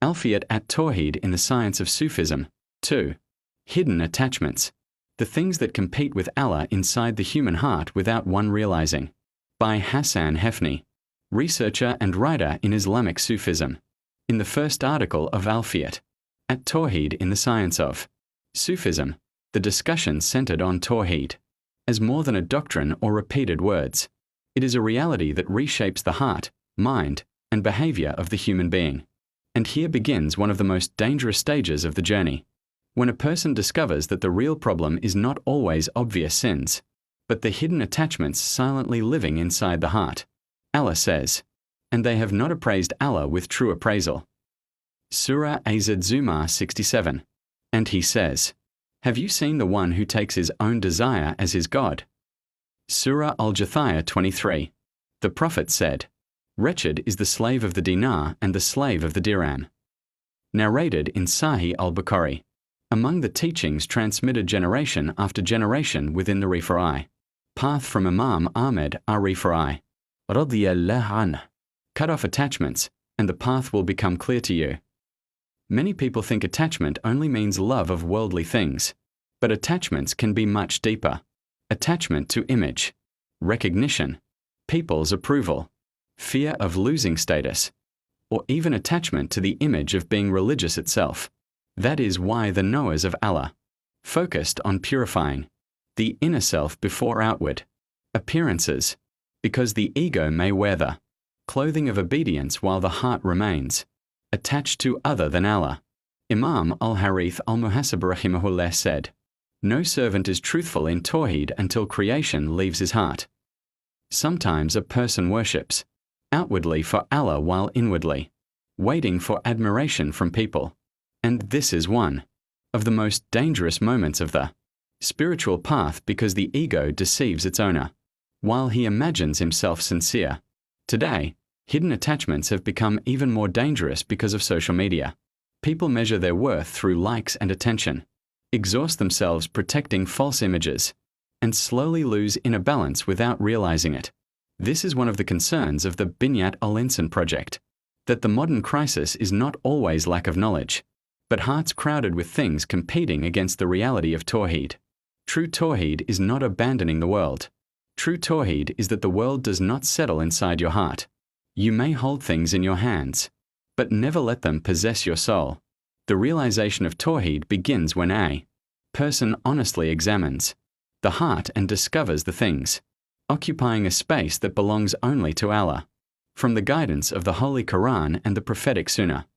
Alfiyat at Tawheed in the Science of Sufism. 2. Hidden attachments. The things that compete with Allah inside the human heart without one realizing. By Hassan Hefni, researcher and writer in Islamic Sufism. In the first article of Alfiyat at Tawheed in the Science of Sufism, the discussion centered on Tawheed as more than a doctrine or repeated words. It is a reality that reshapes the heart, mind, and behavior of the human being. And here begins one of the most dangerous stages of the journey. When a person discovers that the real problem is not always obvious sins, but the hidden attachments silently living inside the heart. Allah says, and they have not appraised Allah with true appraisal. Surah Az-Zumar 67. And he says, have you seen the one who takes his own desire as his God? Surah Al-Jathiyah 23. The Prophet said, wretched is the slave of the dinar and the slave of the dirham. Narrated in Sahih al-Bukhari. Among the teachings transmitted generation after generation within the Rifai path from Imam Ahmed ar-Rifai, radiyallahu anhu. Cut off attachments, and the path will become clear to you. Many people think attachment only means love of worldly things, but attachments can be much deeper. Attachment to image, recognition, people's approval, fear of losing status, or even attachment to the image of being religious itself. That is why the knowers of Allah focused on purifying the inner self before outward appearances, because the ego may wear the clothing of obedience while the heart remains attached to other than Allah. Imam al-Harith al-Muhasib rahimahullah said, no servant is truthful in Tawheed until creation leaves his heart. Sometimes a person worships outwardly for Allah while inwardly waiting for admiration from people. And this is one of the most dangerous moments of the spiritual path because the ego deceives its owner, while he imagines himself sincere. Today, hidden attachments have become even more dangerous because of social media. People measure their worth through likes and attention, exhaust themselves protecting false images, and slowly lose inner balance without realizing it. This is one of the concerns of the Binyat al-Insan project, that the modern crisis is not always lack of knowledge, but hearts crowded with things competing against the reality of Tawheed. True Tawheed is not abandoning the world. True Tawheed is that the world does not settle inside your heart. You may hold things in your hands, but never let them possess your soul. The realization of Tawheed begins when a person honestly examines the heart and discovers the things occupying a space that belongs only to Allah. From the guidance of the Holy Quran and the prophetic Sunnah.